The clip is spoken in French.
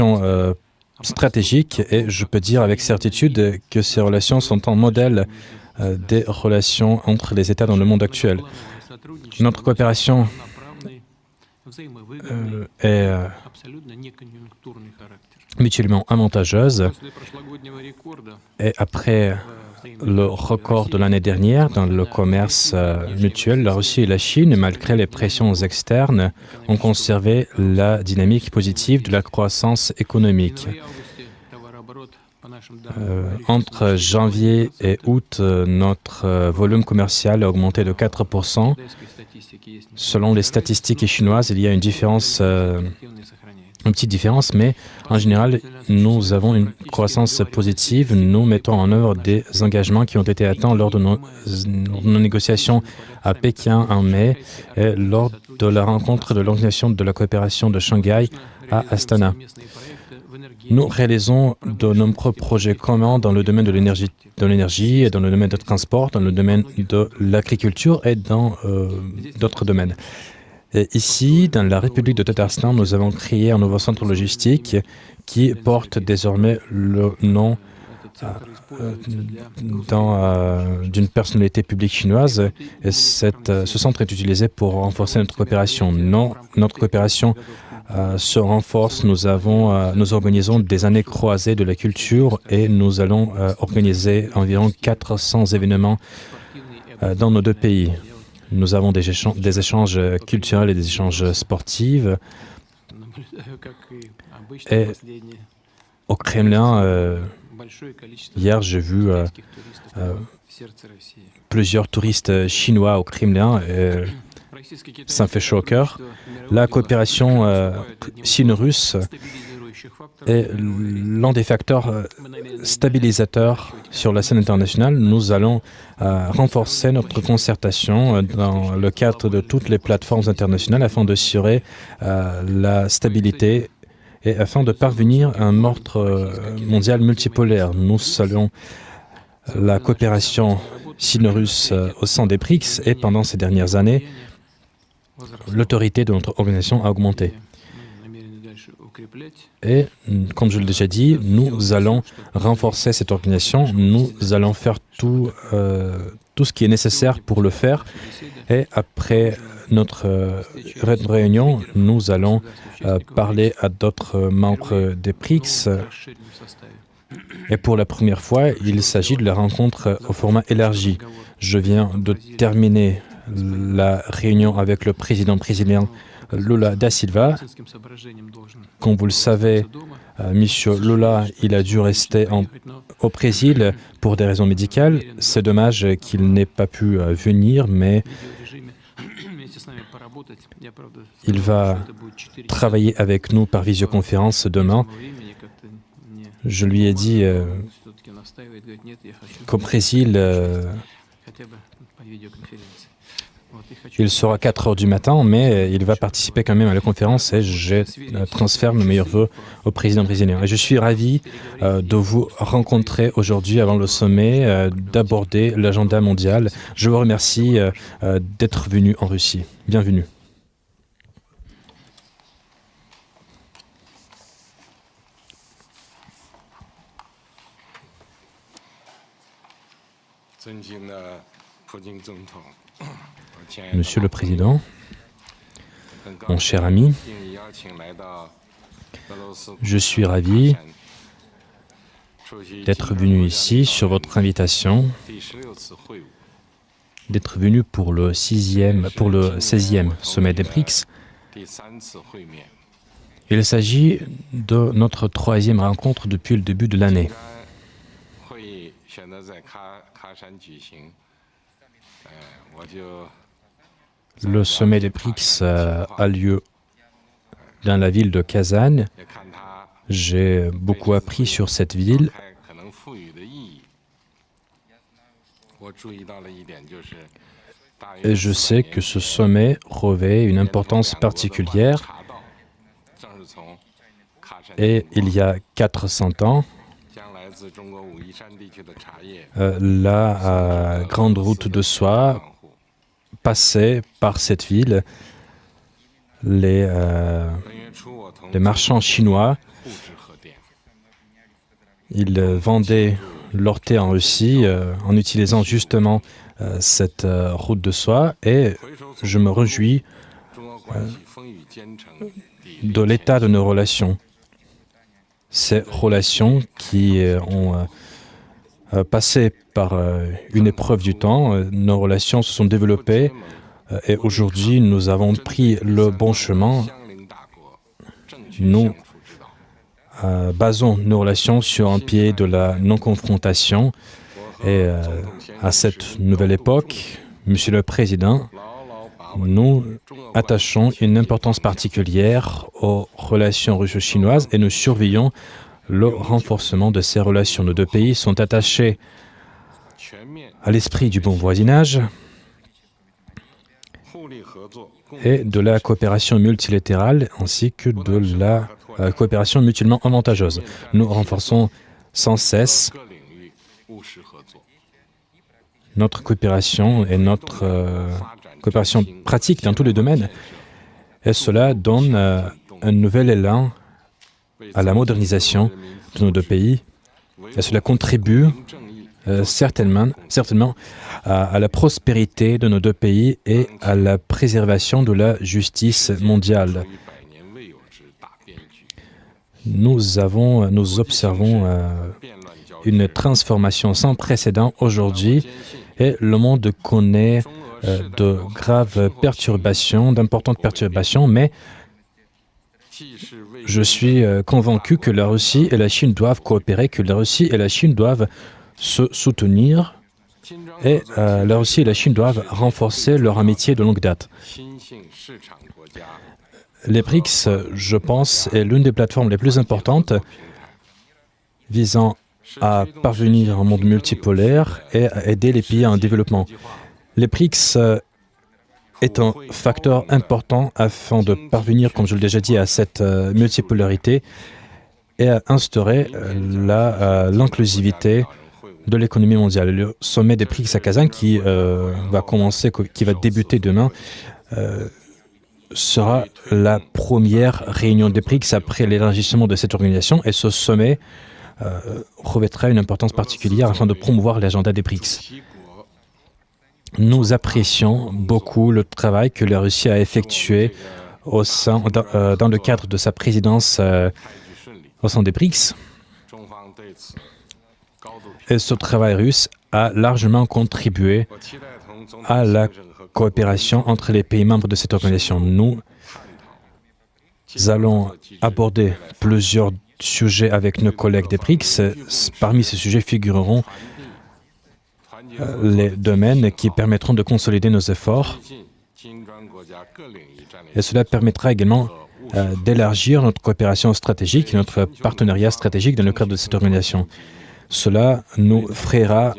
relations stratégiques et je peux dire avec certitude que ces relations sont un modèle des relations entre les États dans le monde actuel. Notre coopération est mutuellement avantageuse et après le record de l'année dernière dans le commerce mutuel, la Russie et la Chine, malgré les pressions externes, ont conservé la dynamique positive de la croissance économique. Entre janvier et août, notre volume commercial a augmenté de 4%. Selon les statistiques chinoises, il y a une différence, une petite différence, mais en général, nous avons une croissance positive. Nous mettons en œuvre des engagements qui ont été atteints lors de nos négociations à Pékin en mai et lors de la rencontre de l'Organisation de la coopération de Shanghai à Astana. Nous réalisons de nombreux projets communs dans le domaine de l'énergie, dans le domaine du transport, dans le domaine de l'agriculture et dans d'autres domaines. Et ici, dans la République de Tatarstan, nous avons créé un nouveau centre logistique qui porte désormais le nom d'une personnalité publique chinoise. Et ce centre est utilisé pour renforcer notre coopération. Notre coopération se renforce. Nous organisons des années croisées de la culture et nous allons organiser environ 400 événements dans nos deux pays. Nous avons des échanges culturels et des échanges sportifs. Et au Kremlin, hier, j'ai vu plusieurs touristes chinois au Kremlin. Ça me fait chaud au cœur. La coopération sino-russe est l'un des facteurs stabilisateurs sur la scène internationale. Nous allons renforcer notre concertation dans le cadre de toutes les plateformes internationales afin d'assurer la stabilité et afin de parvenir à un ordre mondial multipolaire. Nous saluons la coopération sino-russe au sein des BRICS et pendant ces dernières années, l'autorité de notre organisation a augmenté. Et, comme je l'ai déjà dit, nous allons renforcer cette organisation, nous allons faire tout ce qui est nécessaire pour le faire. Et après notre réunion, nous allons parler à d'autres membres des BRICS. Et pour la première fois, il s'agit de la rencontre au format élargi. Je viens de terminer la réunion avec le président brésilien Lula da Silva. Comme vous le savez, M. Lula, il a dû rester au Brésil pour des raisons médicales. C'est dommage qu'il n'ait pas pu venir, mais il va travailler avec nous par visioconférence demain. Je lui ai dit qu'au Brésil, il sera 4 heures du matin, mais il va participer quand même à la conférence et je transfère mes meilleurs vœux au président brésilien. Et je suis ravi de vous rencontrer aujourd'hui avant le sommet, d'aborder l'agenda mondial. Je vous remercie d'être venu en Russie. Bienvenue. Monsieur le Président, mon cher ami, je suis ravi d'être venu ici sur votre invitation, d'être venu pour le 16e sommet des BRICS. Il s'agit de notre 3e rencontre depuis le début de l'année. Le sommet des BRICS a lieu dans la ville de Kazan. J'ai beaucoup appris sur cette ville. Et je sais que ce sommet revêt une importance particulière. Et il y a 400 ans, la grande route de soie passait par cette ville. Les marchands chinois Ils vendaient leur thé en Russie en utilisant justement cette route de soie et je me réjouis de l'état de nos relations. Ces relations qui ont passé par une épreuve du temps, nos relations se sont développées et aujourd'hui nous avons pris le bon chemin. Nous basons nos relations sur un pied de la non-confrontation et à cette nouvelle époque, Monsieur le Président, nous attachons une importance particulière aux relations russo-chinoises et nous surveillons le renforcement de ces relations. Nos deux pays sont attachés à l'esprit du bon voisinage et de la coopération multilatérale ainsi que de la coopération mutuellement avantageuse. Nous renforçons sans cesse notre coopération et notre coopération pratique dans tous les domaines. Et cela donne un nouvel élan à la modernisation de nos deux pays. Et cela contribue certainement à la prospérité de nos deux pays et à la préservation de la justice mondiale. Nous observons une transformation sans précédent aujourd'hui et le monde connaît de graves perturbations, d'importantes perturbations, mais je suis convaincu que la Russie et la Chine doivent coopérer, que la Russie et la Chine doivent se soutenir et la Russie et la Chine doivent renforcer leur amitié de longue date. Les BRICS, je pense, est l'une des plateformes les plus importantes visant à parvenir à un monde multipolaire et à aider les pays en développement. Les BRICS est un facteur important afin de parvenir, comme je l'ai déjà dit, à cette multipolarité et à instaurer l'inclusivité de l'économie mondiale. Le sommet des BRICS à Kazan qui va débuter demain, sera la première réunion des BRICS après l'élargissement de cette organisation et ce sommet revêtra une importance particulière afin de promouvoir l'agenda des BRICS. Nous apprécions beaucoup le travail que la Russie a effectué dans le cadre de sa présidence au sein des BRICS. Et ce travail russe a largement contribué à la coopération entre les pays membres de cette organisation. Nous allons aborder plusieurs sujets avec nos collègues des BRICS. Parmi ces sujets figureront les domaines qui permettront de consolider nos efforts. Et cela permettra également d'élargir notre coopération stratégique, notre partenariat stratégique dans le cadre de cette organisation. Cela nous frayera